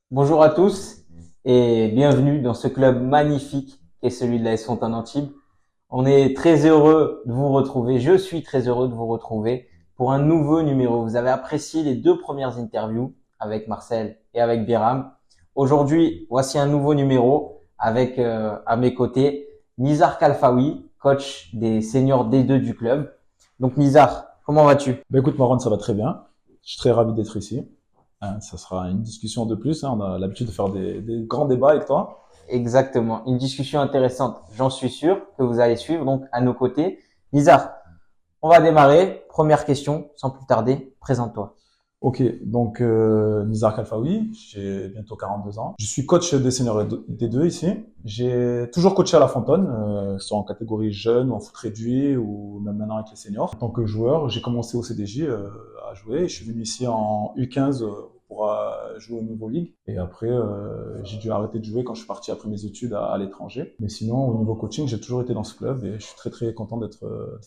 Bonjour à tous et bienvenue dans ce club magnifique qui est celui de la l'AS Fontaine-Antibes. On est très heureux de vous retrouver. Je suis très heureux de vous retrouver pour un nouveau numéro. Vous avez apprécié les deux premières interviews avec Marcel et avec Biram. Aujourd'hui, voici un nouveau numéro avec à mes côtés Nizar Kalfaoui, coach des seniors D2 du club. Donc Nizar, comment vas-tu? Écoute, Marwan, ça va très bien. Je suis très ravi d'être ici. Ça sera une discussion de plus. On a l'habitude de faire des grands débats avec toi. Exactement. Une discussion intéressante, j'en suis sûr, que vous allez suivre donc à nos côtés. Nizar, on va démarrer. Première question, sans plus tarder, présente-toi. Ok, donc Nizar Kalfaoui, j'ai bientôt 42 ans. Je suis coach des seniors D2 ici. J'ai toujours coaché à La Fontaine, soit en catégorie jeune ou en foot réduit ou même maintenant avec les seniors. En tant que joueur, j'ai commencé au CDJ à jouer. Je suis venu ici en U15 pour jouer au niveau ligue. Et après, j'ai dû arrêter de jouer quand je suis parti après mes études à l'étranger. Mais sinon, au niveau coaching, j'ai toujours été dans ce club et je suis très très content de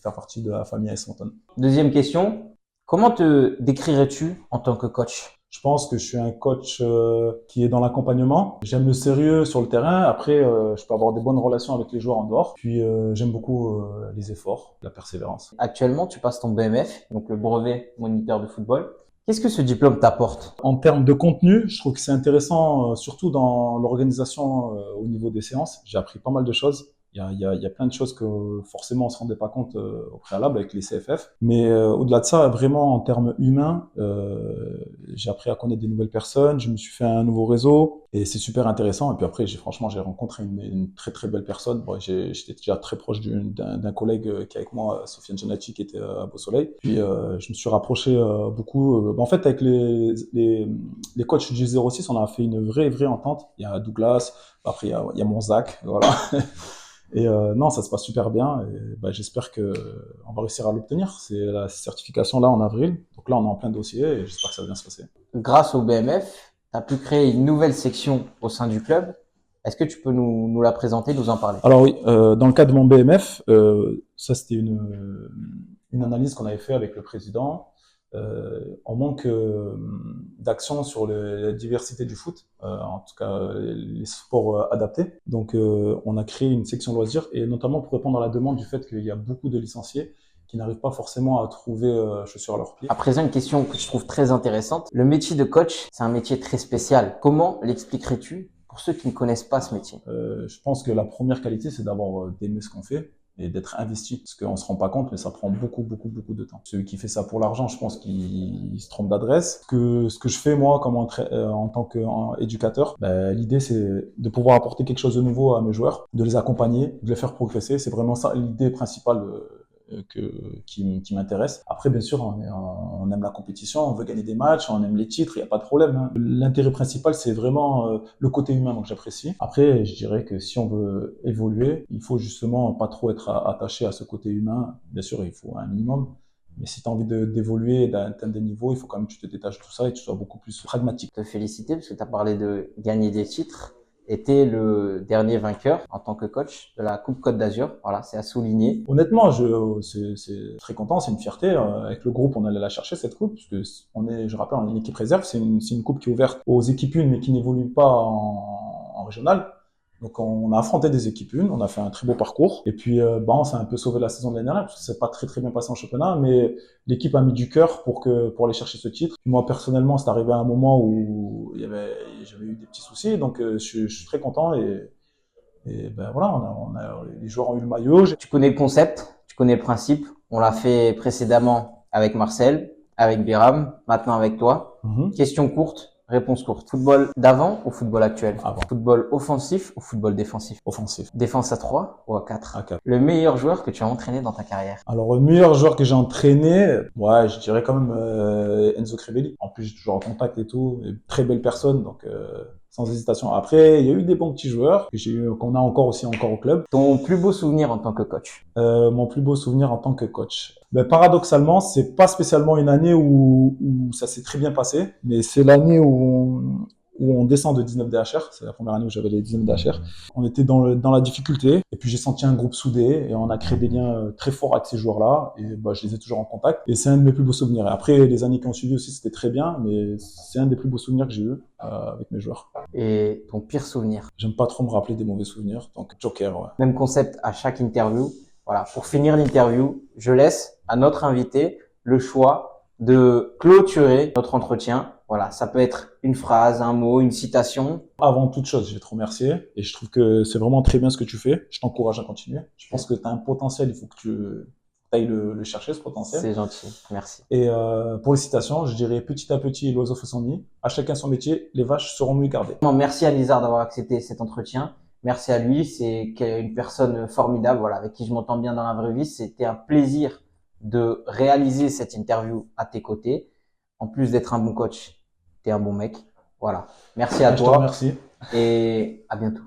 faire partie de la famille AS Fontaine. Deuxième question, comment te décrirais-tu en tant que coach? Je pense que je suis un coach qui est dans l'accompagnement. J'aime le sérieux sur le terrain. Après, je peux avoir des bonnes relations avec les joueurs en dehors. Puis, j'aime beaucoup les efforts, la persévérance. Actuellement, tu passes ton BMF, donc le brevet moniteur de football. Qu'est-ce que ce diplôme t'apporte? En termes de contenu, je trouve que c'est intéressant, surtout dans l'organisation au niveau des séances. J'ai appris pas mal de choses. Il y a plein de choses que forcément on se rendait pas compte au préalable avec les CFF. Mais au-delà de ça, vraiment en termes humains, j'ai appris à connaître des nouvelles personnes. Je me suis fait un nouveau réseau et c'est super intéressant. Et puis après, franchement, j'ai rencontré une très très belle personne. Bon, j'étais déjà très proche d'un collègue qui est avec moi, Sofiane Janati, qui était à Beau Soleil. Puis je me suis rapproché beaucoup. En fait, avec les coachs du 06, on a fait une vraie entente. Il y a Douglas, après il y a mon Zach, voilà. Et non, ça se passe super bien. Et, bah, j'espère que on va réussir à l'obtenir. C'est la certification là en avril. Donc là, on est en plein dossier et j'espère que ça va bien se passer. Grâce au BMF, tu as pu créer une nouvelle section au sein du club. Est-ce que tu peux nous la présenter, nous en parler? Alors oui, dans le cadre de mon BMF, ça c'était une analyse qu'on avait fait avec le président. On manque d'action sur la diversité du foot, en tout cas les sports adaptés. Donc on a créé une section loisirs et notamment pour répondre à la demande du fait qu'il y a beaucoup de licenciés qui n'arrivent pas forcément à trouver chaussures à leurs pieds. À présent, une question que je trouve très intéressante. Le métier de coach, c'est un métier très spécial. Comment l'expliquerais-tu pour ceux qui ne connaissent pas ce métier? Je pense que la première qualité, c'est d'avoir d'aimer ce qu'on fait et d'être investi. Parce qu'on se rend pas compte, mais ça prend beaucoup de temps. Celui qui fait ça pour l'argent, je pense qu'il se trompe d'adresse. Ce que je fais, moi, comme en tant qu'éducateur, ben, l'idée, c'est de pouvoir apporter quelque chose de nouveau à mes joueurs, de les accompagner, de les faire progresser. C'est vraiment ça l'idée principale qui m'intéresse. Après, bien sûr, on aime la compétition, on veut gagner des matchs, on aime les titres, il n'y a pas de problème. Hein. L'intérêt principal, c'est vraiment le côté humain, donc j'apprécie. Après, je dirais que si on veut évoluer, il faut justement pas trop être attaché à ce côté humain. Bien sûr, il faut un minimum. Mais si tu as envie d'évoluer, d'atteindre des niveaux, il faut quand même que tu te détaches de tout ça et que tu sois beaucoup plus pragmatique. Te féliciter parce que tu as parlé de gagner des titres. Et t'es le dernier vainqueur en tant que coach de la Coupe Côte d'Azur. Voilà, c'est à souligner. Honnêtement, c'est très content, c'est une fierté. Avec le groupe, on allait la chercher cette coupe, parce que je rappelle, on est une équipe réserve. C'est une coupe qui est ouverte aux équipes 1, mais qui n'évolue pas en régional. Donc on a affronté des équipes 1, on a fait un très beau parcours. Et puis bah, on s'est un peu sauvé la saison de l'année dernière, parce que c'est pas très bien passé en championnat, mais l'équipe a mis du cœur pour aller chercher ce titre. Puis moi personnellement, c'est arrivé à un moment où j'avais eu des petits soucis, donc je suis très content et ben voilà, les joueurs ont eu le maillot. Tu connais le concept, tu connais le principe. On l'a fait précédemment avec Marcel, avec Biram, maintenant avec toi. Question courte, réponse courte. Football d'avant ou football actuel? Avant. Football offensif ou football défensif? Offensif. Défense à 3 ou à 4? À 4. Le meilleur joueur que tu as entraîné dans ta carrière? Alors, le meilleur joueur que j'ai entraîné, ouais, je dirais quand même Enzo Crivelli. En plus, j'ai toujours en contact et tout. Et très belle personne, donc sans hésitation. Après, il y a eu des bons petits joueurs qu'on a encore au club. Ton plus beau souvenir en tant que coach? Mon plus beau souvenir en tant que coach. Ben, paradoxalement, c'est pas spécialement une année où ça s'est très bien passé, mais c'est l'année où on descend de 19 DHR. C'est la première année où j'avais les 19 DHR. On était dans la difficulté. Et puis, j'ai senti un groupe soudé et on a créé des liens très forts avec ces joueurs-là. Et bah, je les ai toujours en contact. Et c'est un de mes plus beaux souvenirs. Et après, les années qui ont suivi aussi, c'était très bien. Mais c'est un des plus beaux souvenirs que j'ai eu avec mes joueurs. Et ton pire souvenir? J'aime pas trop me rappeler des mauvais souvenirs. Donc, Joker, ouais. Même concept à chaque interview. Voilà, pour finir l'interview, je laisse à notre invité le choix de clôturer notre entretien. Voilà, ça peut être une phrase, un mot, une citation. Avant toute chose, je vais te remercier et je trouve que c'est vraiment très bien ce que tu fais. Je t'encourage à continuer. Je pense que tu as un potentiel, il faut que tu ailles le chercher, ce potentiel. C'est gentil, merci. Et pour les citations, je dirais petit à petit, l'oiseau fait son nid. À chacun son métier, les vaches seront mieux gardées. Merci à Lizard d'avoir accepté cet entretien. Merci à lui, c'est une personne formidable, voilà, avec qui je m'entends bien dans la vraie vie. C'était un plaisir de réaliser cette interview à tes côtés. En plus d'être un bon coach, t'es un bon mec. Voilà. Merci à Je te toi remercie. et à bientôt.